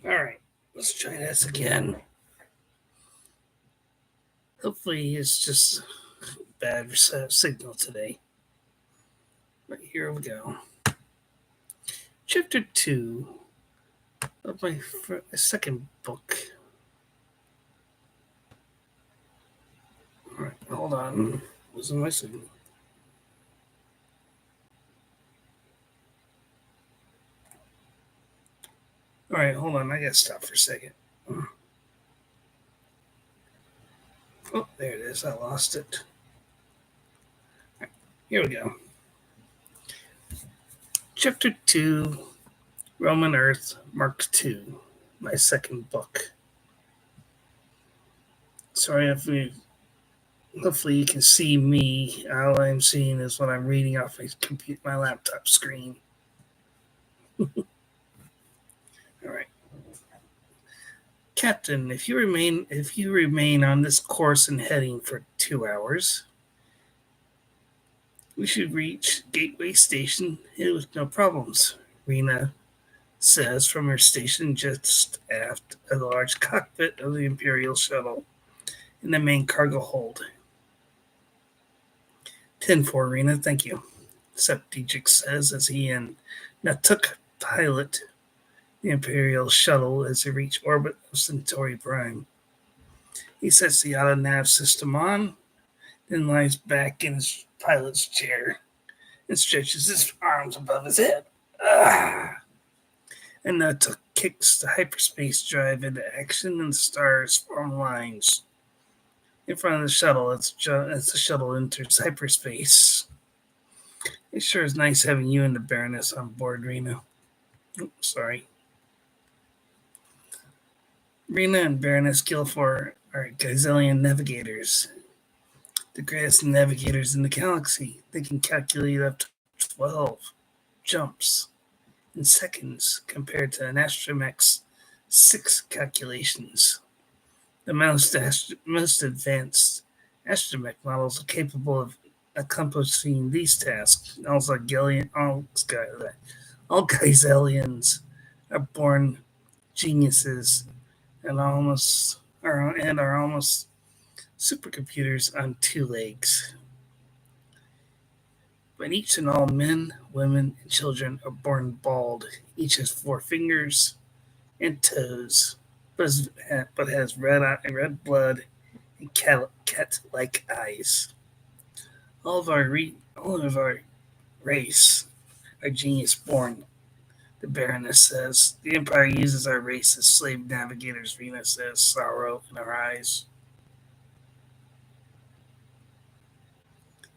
Alright, let's try this again. Hopefully, it's just bad signal today. But here we go. Chapter 2 of my second book. Alright, hold on. Losing my signal. Alright, hold on. I gotta stop for a second. Oh, there it is. I lost it. Right, here we go. Chapter 2 Roman Earth Mark II. My second book. Sorry if we. Hopefully you can see me. All I'm seeing is what I'm reading off my laptop screen. All right. Captain, if you remain on this course and heading for 2 hours, we should reach Gateway Station with no problems, Rena says from her station just aft of the large cockpit of the Imperial shuttle in the main cargo hold. 10-4, Rena, thank you, Septijik says as he and Natuk pilot the Imperial shuttle as they reach orbit of Centauri Prime. He sets the auto nav system on, then lies back in his pilot's chair and stretches his arms above his head. Ah! And Natuk kicks the hyperspace drive into action, and the stars form lines in front of the shuttle as the shuttle enters hyperspace. It sure is nice having you and the Baroness on board, Rena. Sorry. Rena and Baroness Guilford are Gazillion navigators, the greatest navigators in the galaxy. They can calculate up to 12 jumps in seconds compared to an astromech's 6 calculations. The most advanced astromech models are capable of accomplishing these tasks. All Gazillions are born geniuses and are almost supercomputers on 2 legs. But each and all men, women, and children are born bald. Each has 4 fingers and toes, but has red blood and cat-like eyes. All of our race are genius born, the Baroness says. The Empire uses our race as slave navigators, Rena says, sorrow in her eyes.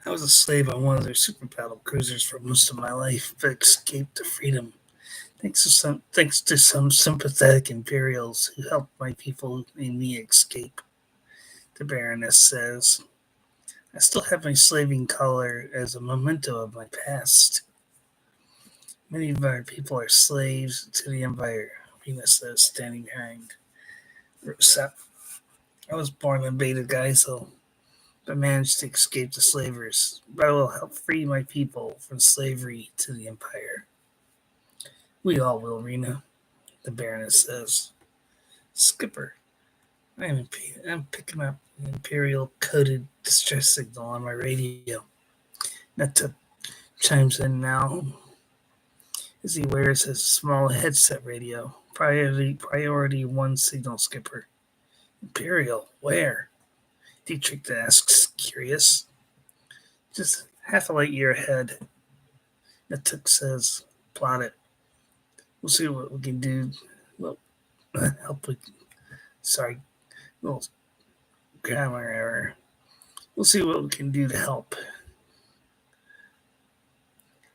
I was a slave on one of their super battle cruisers for most of my life, but escaped to freedom. Thanks to some sympathetic Imperials who helped my people and me escape, the Baroness says. I still have my slaving collar as a memento of my past. Many of our people are slaves to the Empire, Rena says, standing behind Rosette. I was born in Beta Geisel, but managed to escape the slavers. But I will help free my people from slavery to the Empire. We all will, Rena, the Baroness says. Skipper, I'm picking up an Imperial coded distress signal on my radio. Netta chimes in now as he wears his small headset radio. Priority 1 signal, Skipper. Imperial, where? Dietrich asks, curious. Just half a light year ahead. Natuk says, plot it. We'll see what we can do. Well, help with. Sorry, little grammar error. We'll see what we can do to help.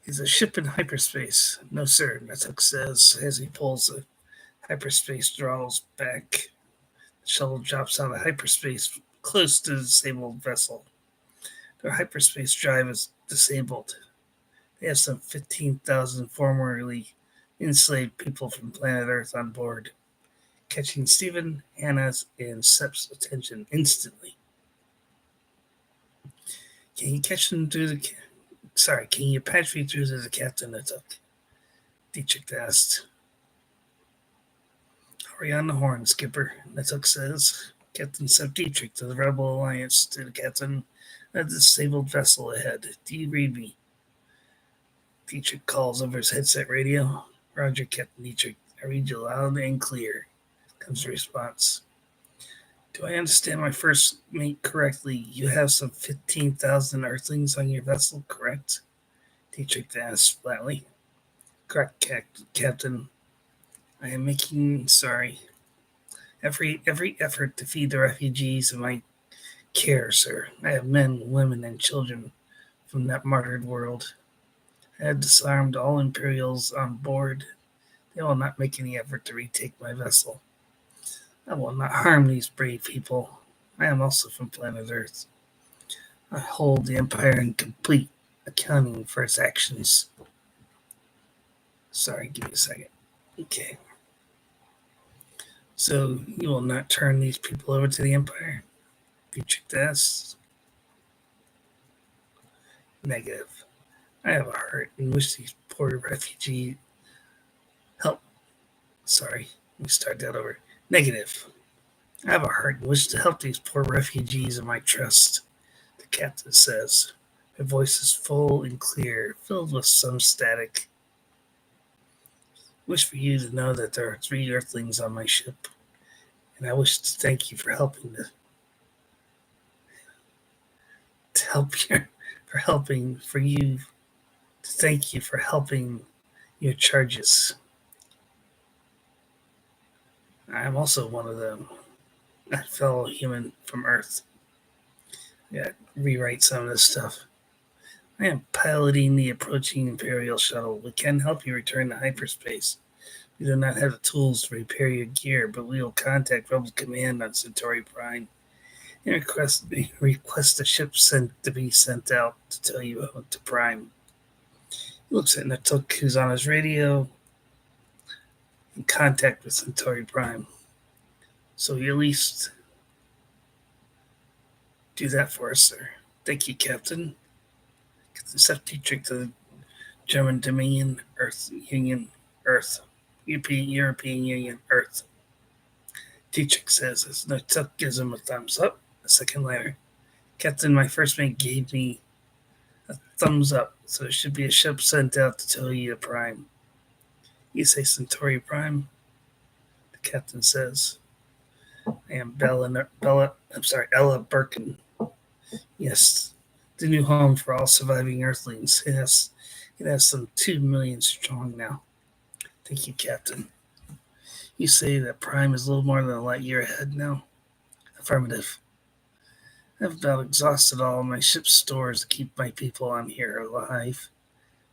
Is a ship in hyperspace? No, sir, Natuk says as he pulls the hyperspace throttles back. The shuttle drops out of hyperspace close to the disabled vessel. Their hyperspace drive is disabled. They have some 15,000 formerly enslaved people from planet Earth on board, catching Stephen, Hannah's, and Sep's attention instantly. Can you catch them through the... Sorry, can you patch me through to the captain? Dietrich asked. Glory on the horn, Skipper, Natook says. Captain Sep Dietrich to the Rebel Alliance, to the captain. A disabled vessel ahead. Do you read me? Dietrich calls over his headset radio. Roger, Captain Dietrich. I read you loud and clear, comes the response. Do I understand my first mate correctly? You have some 15,000 Earthlings on your vessel, correct? Dietrich asks flatly. Correct, Captain. I am making every effort to feed the refugees in my care, sir. I have men, women, and children from that martyred world. I have disarmed all Imperials on board. They will not make any effort to retake my vessel. I will not harm these brave people. I am also from planet Earth. I hold the Empire in complete accounting for its actions. Sorry, give me a second. Okay. So you will not turn these people over to the Empire? Dietrich asks. Negative. I have a heart and wish these poor refugees help. Sorry, let me start that over. Negative. I have a heart and wish to help these poor refugees of my trust, the captain says. Her voice is full and clear, filled with some static. I wish for you to know that there are 3 Earthlings on my ship, and I wish to thank you for helping thank you for helping your charges. I am also one of them, a fellow human from Earth. Yeah, rewrite some of this stuff. I am piloting the approaching Imperial shuttle. We can help you return to hyperspace. We do not have the tools to repair your gear, but we will contact Rebel Command on Centauri Prime and request a ship to be sent out to tell you to Prime. He looks at Natook, who's on his radio, in contact with Centauri Prime. So you at least do that for us, sir. Thank you, Captain. Sep Dietrich to the German Dominion, Earth Union, Earth. European Union, Earth. Dietrich says as Natook gives him a thumbs up. A second later, Captain, my first mate gave me a thumbs up, so there should be a ship sent out to tell you to Prime. You say Centauri Prime? The captain says. I am Ella Birkin. Yes, the new home for all surviving Earthlings. It has some 2 million strong now. Thank you, Captain. You say that Prime is a little more than a light year ahead now? Affirmative. I've about exhausted all of my ship's stores to keep my people on here alive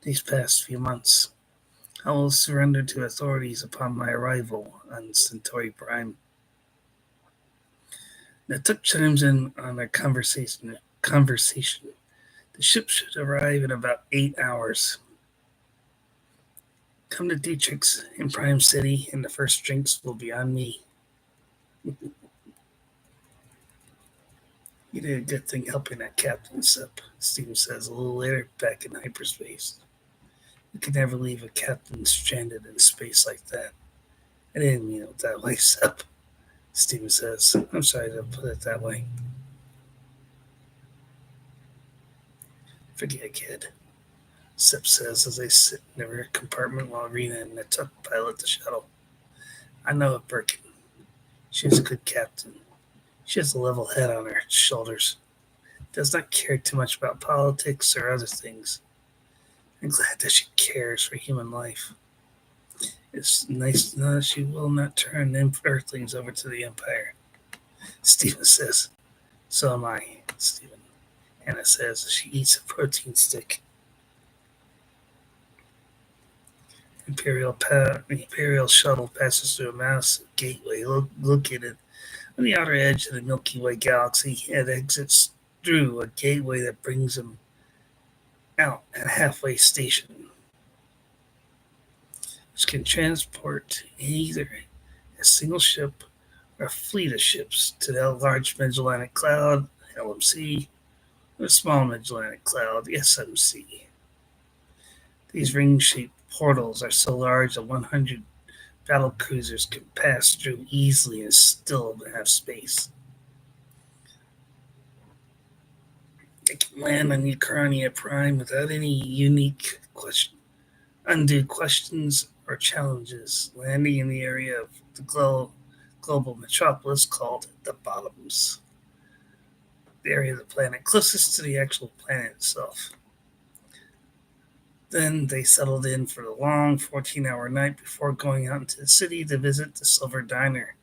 these past few months. I will surrender to authorities upon my arrival on Centauri Prime. Natook chimes in on their conversation. The ship should arrive in about 8 hours. Come to Dietrich's in Prime City, and the first drinks will be on me. You did a good thing helping that captain, Sep, Steven says a little later, back in hyperspace. You could never leave a captain stranded in space like that. I didn't mean it that way, Sep, Steven says. I'm sorry to put it that way. Forget, kid, Sep says as they sit in the rear compartment while Rena and Natook pilot the shuttle. I know a Birkin. She's a good captain. She has a level head on her shoulders. Does not care too much about politics or other things. I'm glad that she cares for human life. It's nice to know that she will not turn them Earthlings over to the Empire. Steven says. So am I, Steven. Hannah says as she eats a protein stick. The Imperial shuttle passes through a massive gateway located on the outer edge of the Milky Way galaxy. It exits through a gateway that brings them out at a halfway station, which can transport either a single ship or a fleet of ships to the Large Magellanic Cloud, LMC, or a Small Magellanic Cloud, the SMC. These ring-shaped portals are so large that 100 battle cruisers can pass through easily and still have space. They can land on Ukrania Prime without any undue questions or challenges, landing in the area of the global metropolis called the Bottoms, the area of the planet closest to the actual planet itself. Then they settled in for the long 14-hour night before going out into the city to visit the Silver Diner,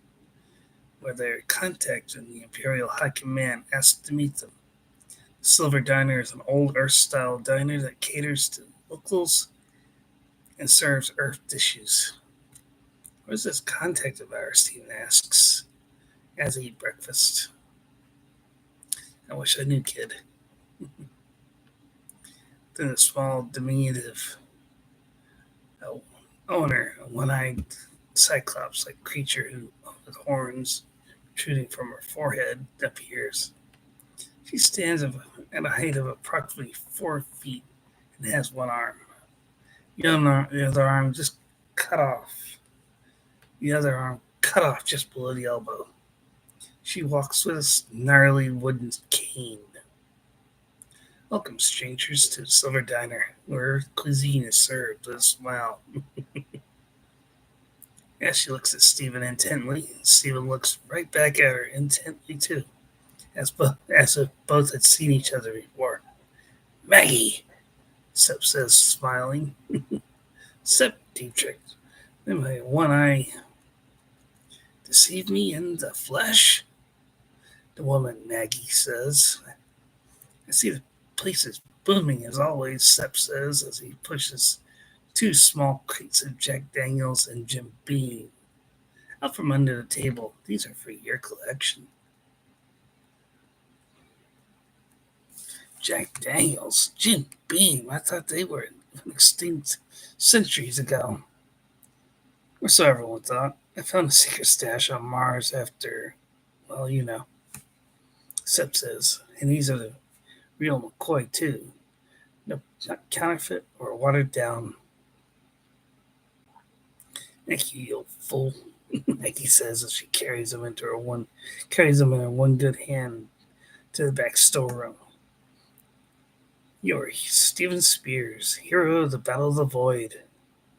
where their contact in the Imperial High Command asked to meet them. The Silver Diner is an old Earth-style diner that caters to locals and serves Earth dishes. Where's this contact of ours? Steven asks as they eat breakfast. I wish I knew, kid. Then a small, diminutive owner, a one-eyed cyclops-like creature with horns protruding from her forehead, appears. She stands at a height of approximately 4 feet and has one arm. The other arm just cut off. The other arm cut off just below the elbow. She walks with a gnarly wooden cane. Welcome, strangers, to the Silver Diner, where cuisine is served with a smile. As she looks at Steven intently, Steven looks right back at her intently too, as if both had seen each other before. Maggie, Sepp says, smiling. Sepp, Dietrich, did my one eye deceive me in the flesh? The woman, Maggie, says. I see the place is booming as always, Sepp says, as he pushes 2 small crates of Jack Daniels and Jim Beam out from under the table. These are for your collection. Jack Daniels, Jim Beam. I thought they were extinct centuries ago. Or so everyone thought. I found a secret stash on Mars after, well, you know, Sepp says. And these are the real McCoy, too. No, not counterfeit or watered down. Thank you, you fool, Maggie says as she carries them in her one good hand to the back storeroom. You're Steven Spears, hero of the Battle of the Void.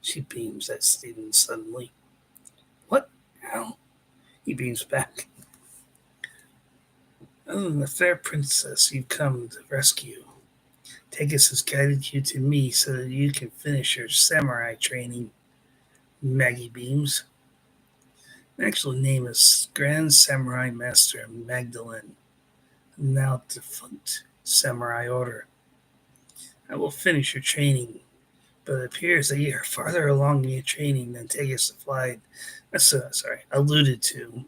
She beams at Steven suddenly. What? How? He beams back. Other than the fair princess you've come to rescue, Tegus has guided you to me so that you can finish your samurai training. Maggie beams. My actual name is Grand Samurai Master Magdalene, now defunct Samurai Order. I will finish your training, but it appears that you are farther along in your training than Tegus alluded to.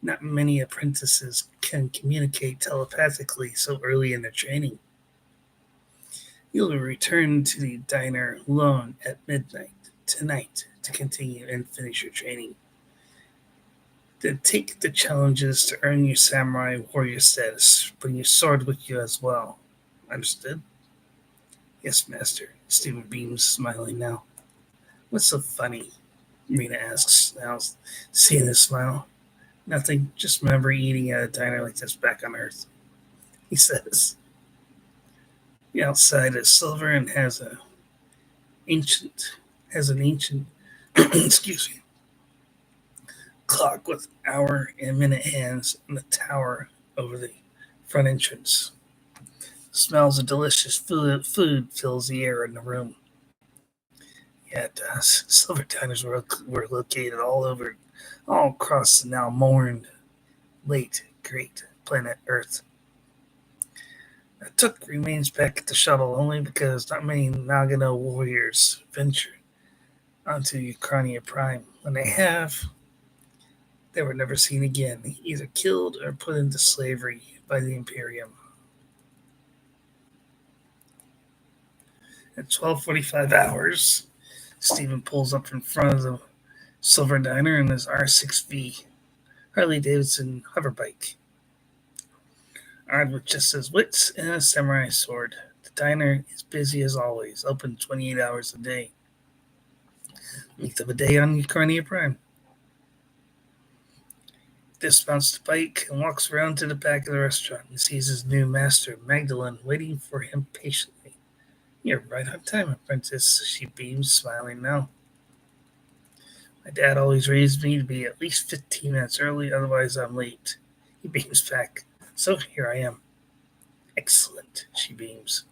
Not many apprentices can communicate telepathically so early in their training. You'll return to the diner alone at midnight tonight to continue and finish your training. Then take the challenges to earn your samurai warrior status. Bring your sword with you as well. Understood? Yes, master. Steven beams, smiling now. What's so funny? Rena asks, now seeing his smile. Nothing. Just remember eating at a diner like this back on Earth. He says. The outside is silver and has an ancient excuse me, clock with hour and minute hands in the tower over the front entrance. Smells of delicious food fills the air in the room. Yeah, it does. Silver diners were located all across the now mourned late great planet Earth. Took remains back at the shuttle only because not many Nagano warriors venture onto Ukrania Prime. When they have, they were never seen again, either killed or put into slavery by the Imperium. At 12:45 hours, Steven pulls up in front of the Silver Diner in his R6V Harley-Davidson hoverbike, armed with just his wits and a samurai sword. The diner is busy as always, open 28 hours a day. Length of a day on Ukrainian Prime. Dismounts the bike and walks around to the back of the restaurant and sees his new master, Magdalene, waiting for him patiently. You're right on time, apprentice, she beams, smiling now. My dad always raised me to be at least 15 minutes early, otherwise I'm late. He beams back. So here I am. Excellent, she beams.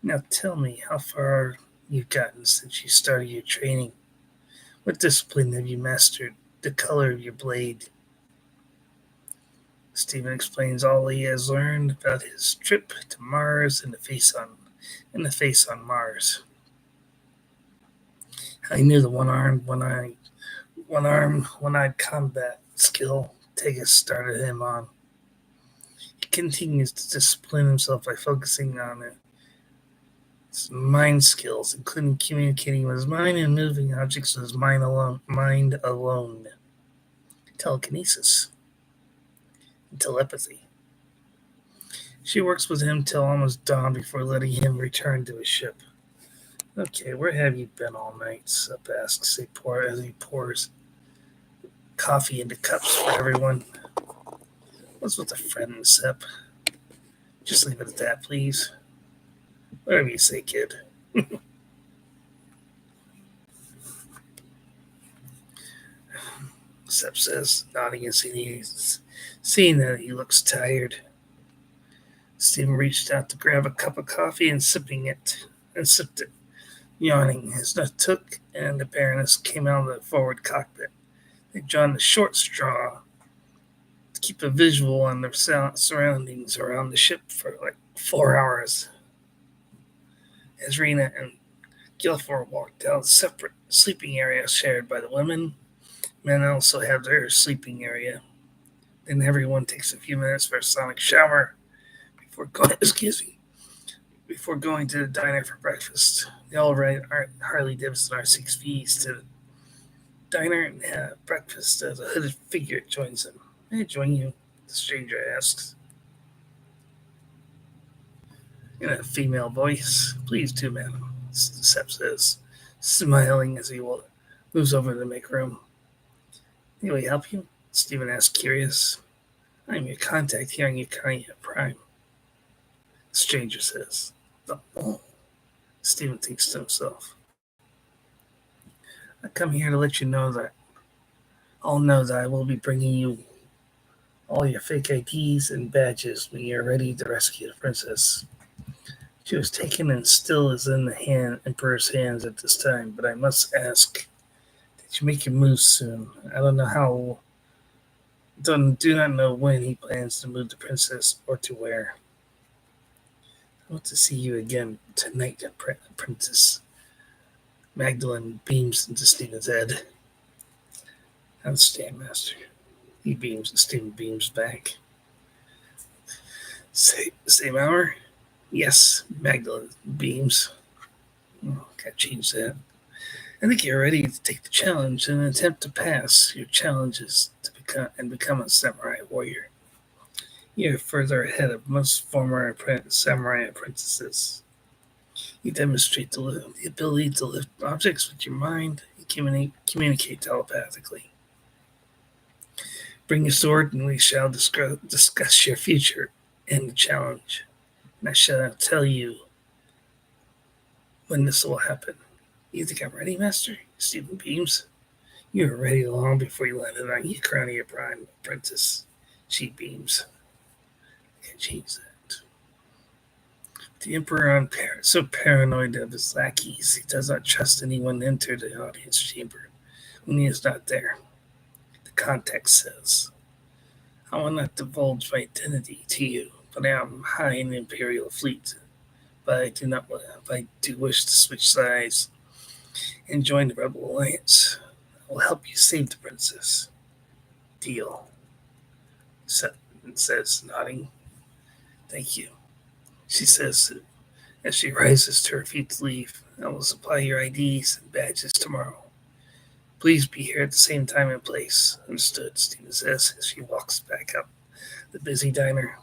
Now tell me how far you've gotten since you started your training. What discipline have you mastered? The color of your blade. Stephen explains all he has learned about his trip to Mars and the face on Mars. I knew the one-eyed combat skill Tegas started him on. He continues to discipline himself by focusing on his mind skills, including communicating with his mind and moving objects with his mind alone. Telekinesis. Telepathy. She works with him till almost dawn before letting him return to his ship. Okay, where have you been all night? Sup asks as he pours coffee into cups for everyone. What's with a friend, Sep? Just leave it at that, please. Whatever you say, kid. Sep says, nodding and seeing that he looks tired. Stephen reached out to grab a cup of coffee and sipped it. Yawning, his nut took, and the Baroness came out of the forward cockpit. They'd drawn the short straw to keep a visual on their surroundings around the ship for like 4 hours. As Rena and Guilford walked down separate sleeping areas shared by the women, men also have their sleeping area. Then everyone takes a few minutes for a sonic shower before going to the diner for breakfast. They all ride Harley Davidson R6Vs to the diner and have breakfast as a hooded figure joins them. May I join you? The stranger asks. In a female voice. Please do, madam, Sep says, smiling as he moves over to make room. Can we help you? Stephen asks, curious. I'm your contact here on Ukrainian Prime. The stranger says. Oh. Stephen thinks to himself. I come here to let you know that I will be bringing you all your fake IDs and badges when you're ready to rescue the princess. She was taken and still is in the Emperor's hands at this time, but I must ask that you make your move soon. I don't know how. Do not know when he plans to move the princess or to where. I want to see you again tonight, Princess. Magdalene beams into Stephen's head. I understand, Master. He beams and Stephen beams back. Same hour? Yes, Magdalene beams. Oh, gotta change that. I think you're ready to take the challenge and attempt to pass your challenges to become a samurai warrior. You're further ahead of most former samurai apprentices. You demonstrate the ability to lift objects with your mind and communicate telepathically. Bring your sword and we shall discuss your future and the challenge. And I shall tell you when this will happen. You think I'm ready, Master? Stephen beams. You were ready long before you landed on Ukrainian Prime, apprentice. She beams. I can change that. The Emperor so paranoid of his lackeys, he does not trust anyone to enter the audience chamber when he is not there. The context says, I will not divulge my identity to you, but I am high in the Imperial fleet. But I do wish to switch sides and join the Rebel Alliance. I will help you save the princess. Deal. Says, nodding. Thank you. She says as she rises to her feet to leave. I will supply your IDs and badges tomorrow. Please be here at the same time and place. Understood, Stephen says as she walks back up the busy diner.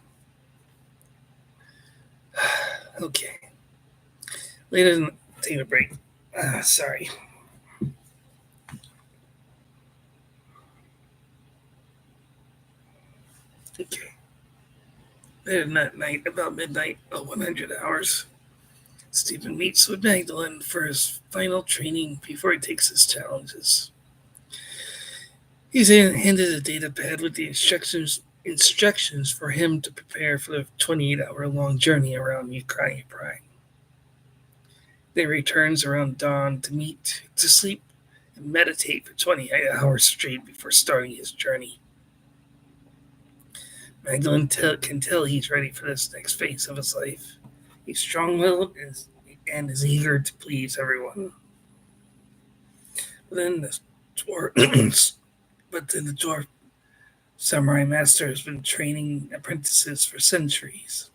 Okay. Later, take a break. Sorry. Okay. Then that night, about midnight, 100 hours, Stephen meets with Magdalene for his final training before he takes his challenges. He's handed a data pad with the instructions for him to prepare for the 28-hour-long journey around Ukraine Prime. Then returns around dawn to sleep, and meditate for 28 hours straight before starting his journey. Magdalene can tell he's ready for this next phase of his life. He's strong-willed and is eager to please everyone. But then the dwarf samurai master has been training apprentices for centuries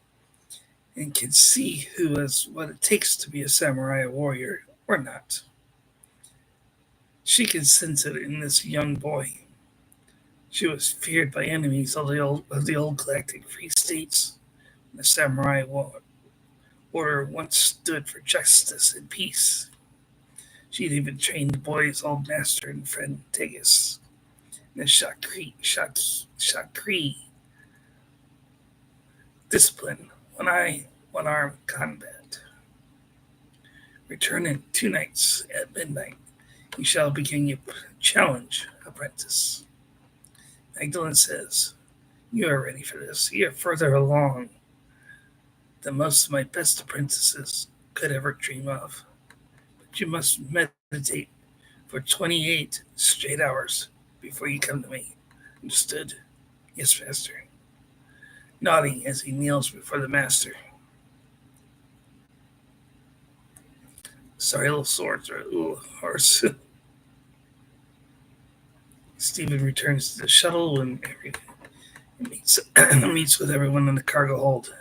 and can see who has what it takes to be a samurai warrior or not. She can sense it in this young boy. She was feared by enemies of the old galactic free states. The samurai order once stood for justice and peace. She'd even trained the boy's old master and friend Tegus, the Shakri discipline, one-arm combat. Return in 2 nights at midnight. You shall begin your challenge, apprentice. Magdalene says, you are ready for this. You are further along than most of my best apprentices could ever dream of. But you must meditate for 28 straight hours before you come to me. Understood? Yes, master. Nodding as he kneels before the master. Sorry, little swords or a little horse. Stephen returns to the shuttle and meets with everyone in the cargo hold.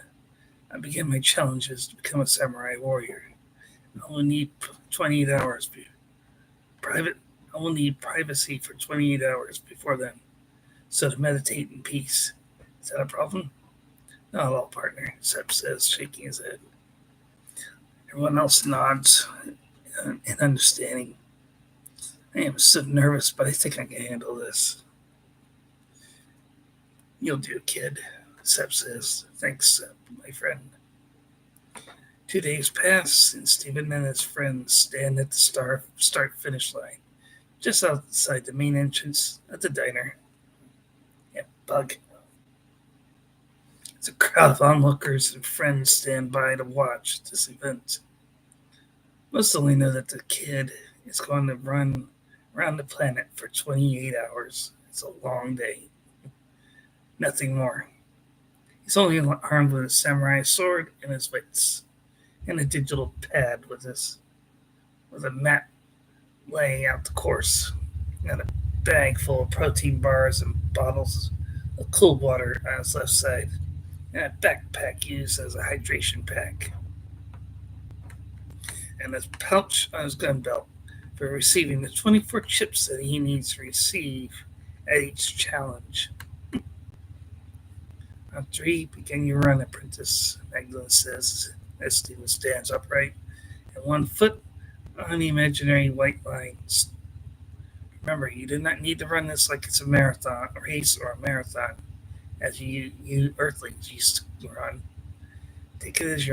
I begin my challenges to become a samurai warrior. I will need 28 hours. I will need privacy for 28 hours before then, so to meditate in peace. Is that a problem? Not at all, partner, Sep says, shaking his head. Everyone else nods in understanding. I am so nervous, but I think I can handle this. You'll do, kid, Sep says. Thanks, Sep, my friend. 2 days pass, and Stephen and his friends stand at the start-finish line, just outside the main entrance at the diner. Yeah, bug. It's a crowd of onlookers and friends stand by to watch this event. Most only know that the kid is going to run around the planet for 28 hours. It's a long day. Nothing more. He's only armed with a samurai sword and his wits, and a digital pad with a map laying out the course, and a bag full of protein bars and bottles of cool water on his left side, and a backpack used as a hydration pack, and a pouch on his gun belt for receiving the 24 chips that he needs to receive at each challenge. On 3, begin your run, apprentice, Magdalene says as Stephen stands upright and 1 foot on the imaginary white lines. Remember, you do not need to run this like it's a race or a marathon, as you Earthlings used to run. Take it at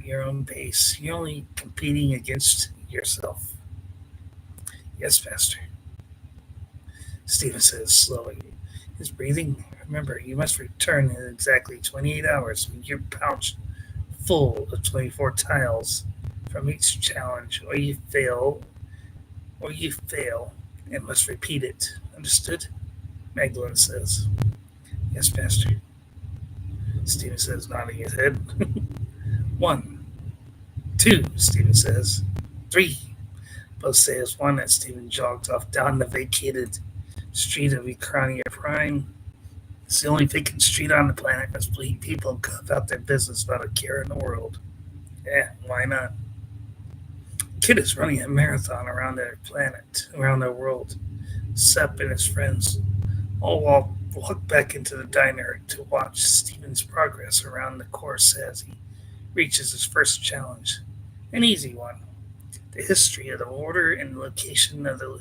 your own pace. You're only competing against yourself. Yes, master. Stephen says slowly. His breathing. Remember, you must return in exactly 28 hours with your pouch full of 24 tiles from each challenge, or you fail and must repeat it. Understood? Magdalene says. Yes, master. Stephen says, nodding his head. 1, 2, Stephen says. 3. Both say as one as Stephen jogs off down the vacated street of Ukraine Prime. It's the only vacant street on the planet as people go about their business without a care in the world. Yeah, why not? Kid is running a marathon around their planet, around their world. Sep and his friends all walk back into the diner to watch Stephen's progress around the course as he reaches his first challenge. An easy one. The history of the order and location of the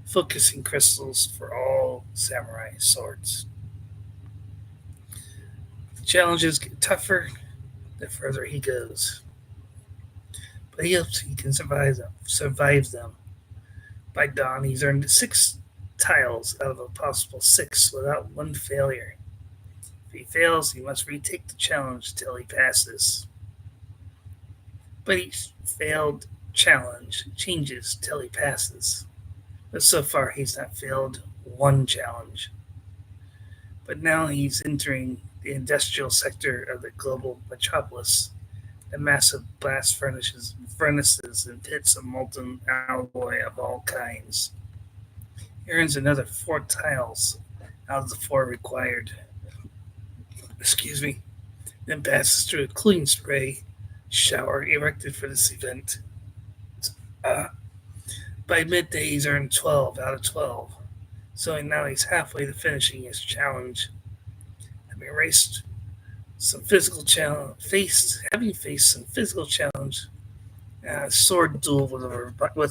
focusing crystals for all samurai swords. Challenges get tougher the further he goes, but he hopes he can survive them. By dawn, he's earned 6 tiles out of a possible 6 without one failure. If he fails, he must retake the challenge till he passes. But each failed challenge changes till he passes. But so far, he's not failed one challenge. But now he's entering the industrial sector of the global metropolis. The massive blast furnaces and pits of molten alloy of all kinds. He earns another 4 tiles out of the 4 required. Excuse me. Then passes through a cooling spray shower erected for this event. Uh, by midday, he's earned 12 out of 12. So now he's halfway to finishing his challenge. Having faced some physical challenge, sword duel with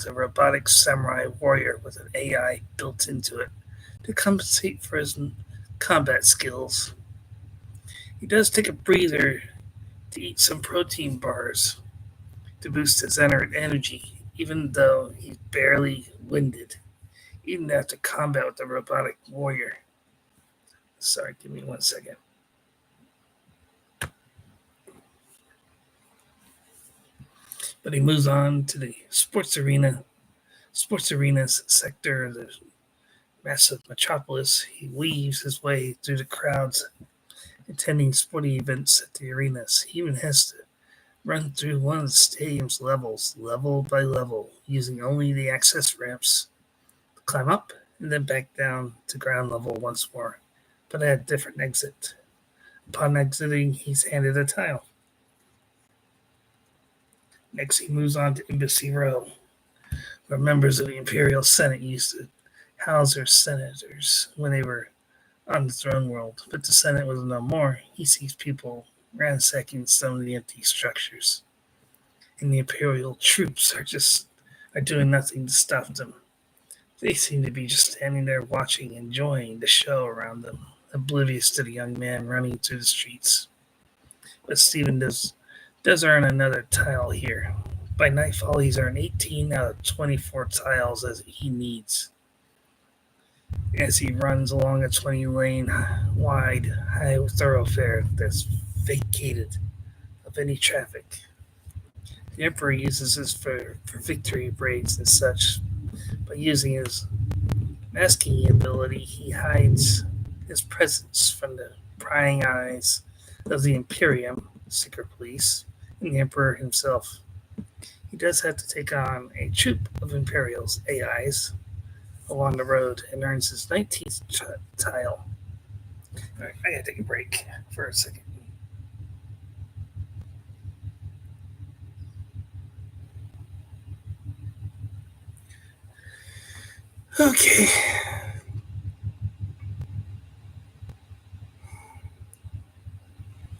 a robotic samurai warrior with an AI built into it to compensate for his combat skills. He does take a breather to eat some protein bars to boost his energy, even though he's barely winded, even after combat with the robotic warrior. Sorry, give me 1 second. But he moves on to the sports arenas sector of the massive metropolis. He weaves his way through the crowds attending sporting events at the arenas. He even has to run through one of the stadium's levels, level by level, using only the access ramps to climb up and then back down to ground level once more, but at a different exit. Upon exiting, he's handed a tile. Next, he moves on to Embassy Row, where members of the Imperial Senate used to house their senators when they were on the throne world. But the Senate was no more. He sees people ransacking some of the empty structures, and the Imperial troops are doing nothing to stop them. They seem to be just standing there watching, enjoying the show around them, oblivious to the young man running through the streets. But Stephen does earn another tile here. By nightfall, he's earned 18 out of 24 tiles as he needs. As he runs along a 20-lane wide high thoroughfare that's vacated of any traffic. The Emperor uses this for victory parades and such. By using his masking ability, he hides his presence from the prying eyes of the Imperium, secret police, and the Emperor himself. He does have to take on a troop of Imperials, AIs, along the road and earns his 19th tile. All right, I gotta take a break for a second. Okay.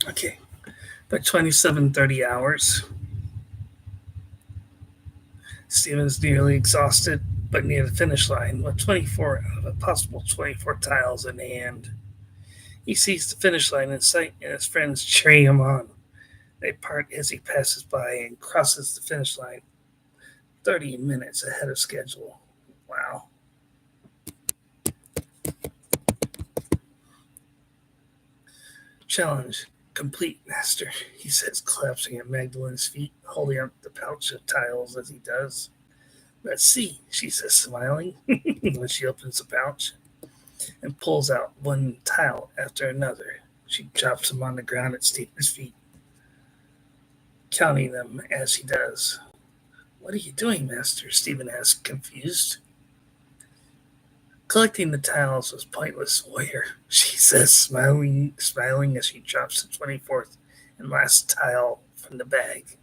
Okay. By 27:30 hours, Steven's nearly exhausted, but near the finish line with 24 out of a possible 24 tiles in hand. He sees the finish line in sight and his friends cheering him on. They part as he passes by and crosses the finish line 30 minutes ahead of schedule. Wow. Challenge complete, Master, he says, collapsing at Magdalene's feet, holding up the pouch of tiles as he does. Let's see, she says, smiling, when she opens the pouch and pulls out one tile after another. She drops them on the ground at Stephen's feet, counting them as he does. What are you doing, Master? Stephen asks, confused. Collecting the tiles was pointless, warrior, she says, smiling as she drops the 24th and last tile from the bag.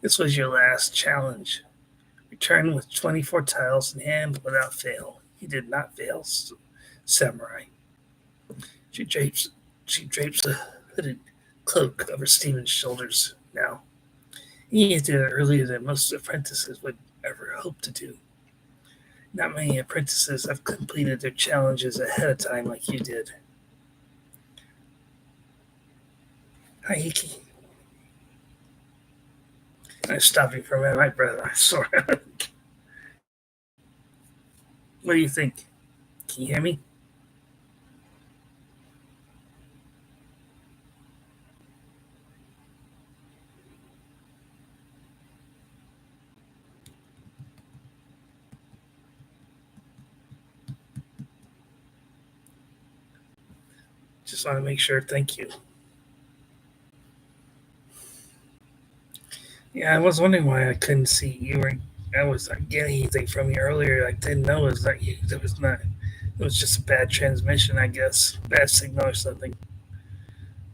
This was your last challenge. Return with 24 tiles in hand without fail. You did not fail, samurai. She drapes a hooded cloak over Stephen's shoulders now. He did it earlier than most apprentices would ever hope to do. Not many apprentices have completed their challenges ahead of time like you did. Hi, Hiki. I stopped you for a minute. My brother, I swear. What do you think? Can you hear me? Just want to make sure. Thank you. Yeah, I was wondering why I couldn't see you. Were I was not getting anything from you earlier. I didn't know it was not you. It was not. It was just a bad transmission, I guess. Bad signal or something.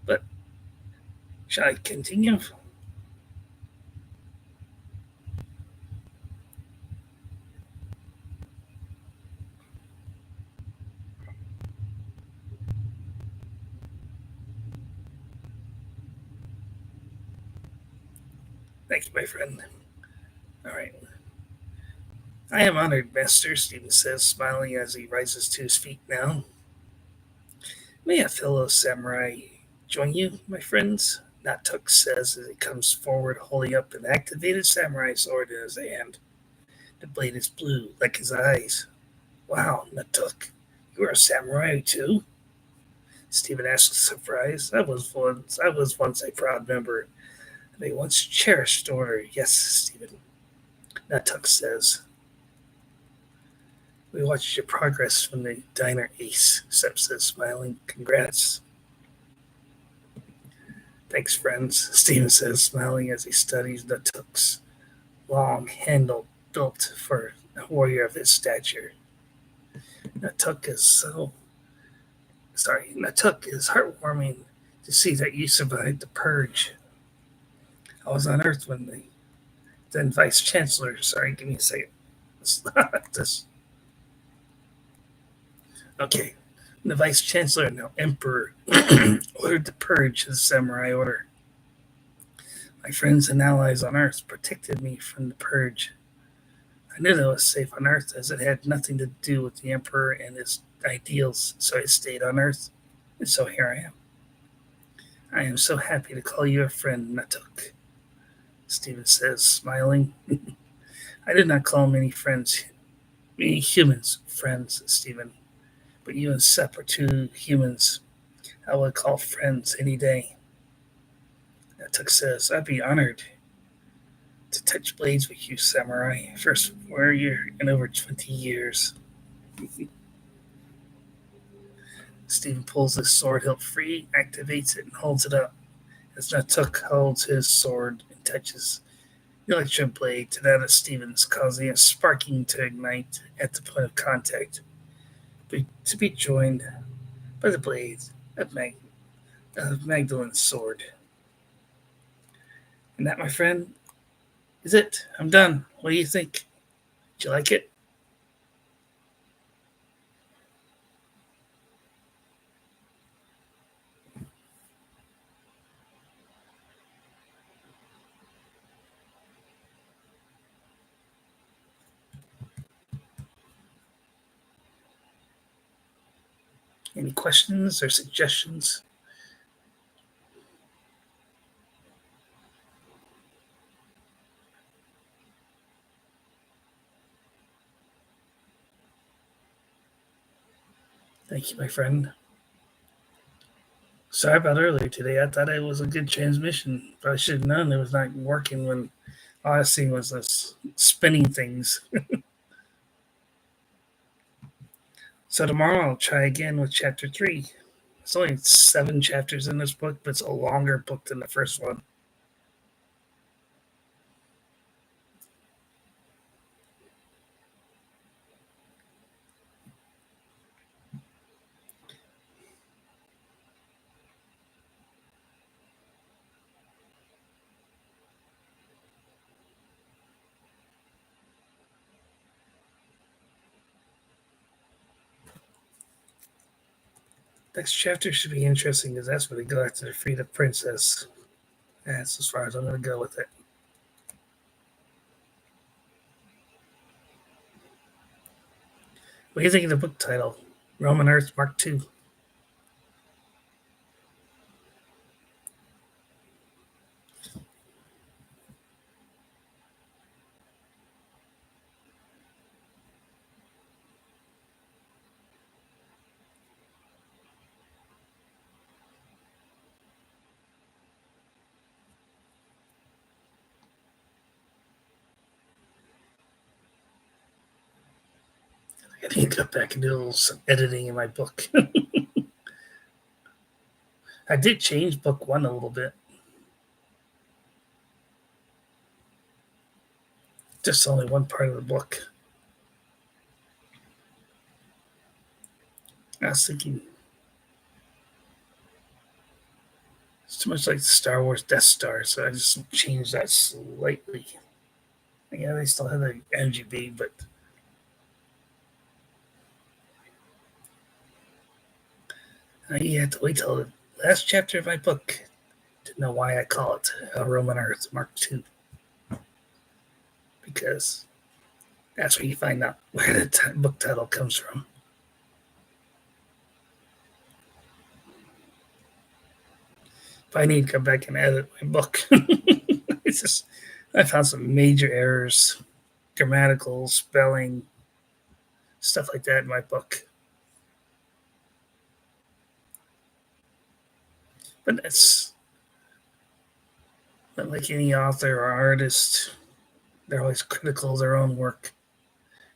But shall I continue? Thank you, my friend. All right. I am honored, Master, Stephen says, smiling as he rises to his feet now. May a fellow samurai join you, my friends? Natuk says as he comes forward holding up an activated samurai sword in his hand. The blade is blue, like his eyes. Wow, Natuk, you are a samurai too? Stephen asks, surprised. I was once a proud member of a once cherished order. Yes, Stephen, Natuk says. We watched your progress from the diner ace, Sep says, smiling. Congrats. Thanks, friends, Stephen says, smiling as he studies Natuk's long handle built for a warrior of his stature. Natuk is so Natuk is heartwarming to see that you survived the purge. I was on Earth when the then Vice Chancellor, sorry, give me a second. This, okay. The Vice Chancellor, now Emperor, ordered the purge of the Samurai Order. My friends and allies on Earth protected me from the purge. I knew that I was safe on Earth as it had nothing to do with the Emperor and his ideals, so I stayed on Earth, and so here I am. I am so happy to call you a friend, Natuk, Stephen says, smiling. I did not call many humans friends, Stephen, but you and Sep are two humans I would call friends any day. Natuk says, I'd be honored to touch blades with you, samurai. First warrior in over 20 years. Stephen pulls his sword hilt free, activates it, and holds it up. As Natuk holds his sword and touches the electro blade to that of Stephen's, causing a sparking to ignite at the point of contact, to be joined by the blade of, Magdalene's sword. And that, my friend, is it. I'm done. What do you think? Did you like it? Any questions or suggestions? Thank you, my friend. Sorry about earlier today. I thought it was a good transmission, but I should have known it was not working when all I was seeing was this spinning things. So tomorrow I'll try again with chapter 3. It's only 7 chapters in this book, but it's a longer book than the first one. Next chapter should be interesting because that's where they go after the Freedom Princess. That's as far as I'm going to go with it. What do you think of the book title? Roman Earth Mark II. I need to go back and do some editing in my book. I did change book one a little bit. Just only one part of the book. I was thinking it's too much like the Star Wars Death Star, so I just changed that slightly. Yeah, they still have the MGB, but you have to wait till the last chapter of my book to know why I call it a Roman Earth Mark II. Because that's where you find out where the book title comes from. If I need to come back and edit my book, it's just I found some major errors, grammatical, spelling, stuff like that in my book. But that's but like any author or artist, they're always critical of their own work.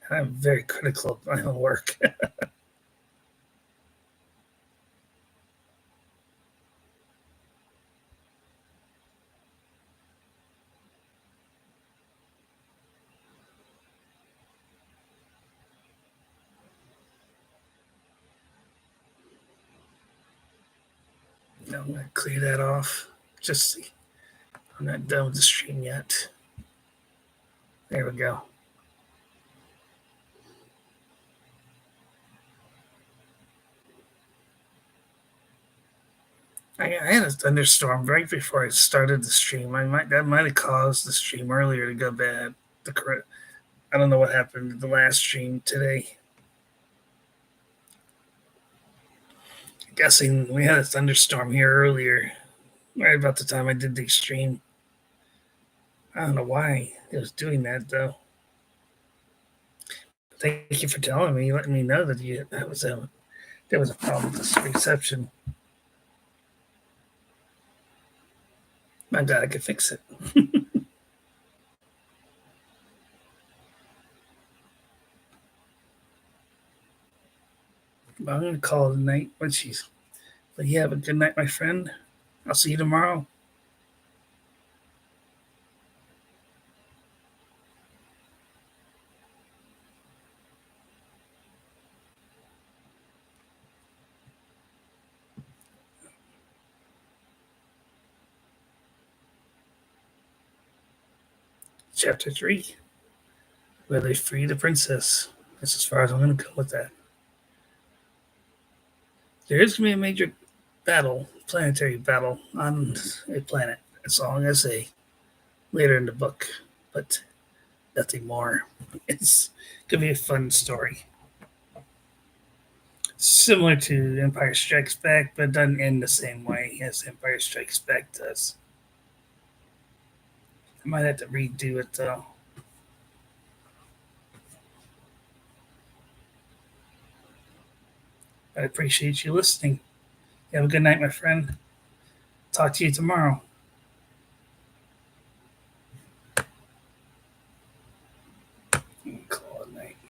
And I'm very critical of my own work. I'm going to clear that off. Just see. I'm not done with the stream yet. There we go. I had a thunderstorm right before I started the stream. That might have caused the stream earlier to go bad. I don't know what happened to the last stream today. I'm guessing we had a thunderstorm here earlier, right about the time I did the stream. I don't know why it was doing that though. Thank you for telling me, letting me know that there was a problem with this reception. I'm glad I could fix it. I'm going to call it a night. But you have a good night, my friend. I'll see you tomorrow. Chapter 3, where they free the princess. That's as far as I'm going to go with that. There is going to be a major battle, planetary battle on a planet. That's all I'm going to say later in the book, but nothing more. It's going to be a fun story. Similar to Empire Strikes Back, but doesn't end the same way as Empire Strikes Back does. I might have to redo it though. I appreciate you listening. You have a good night, my friend. Talk to you tomorrow.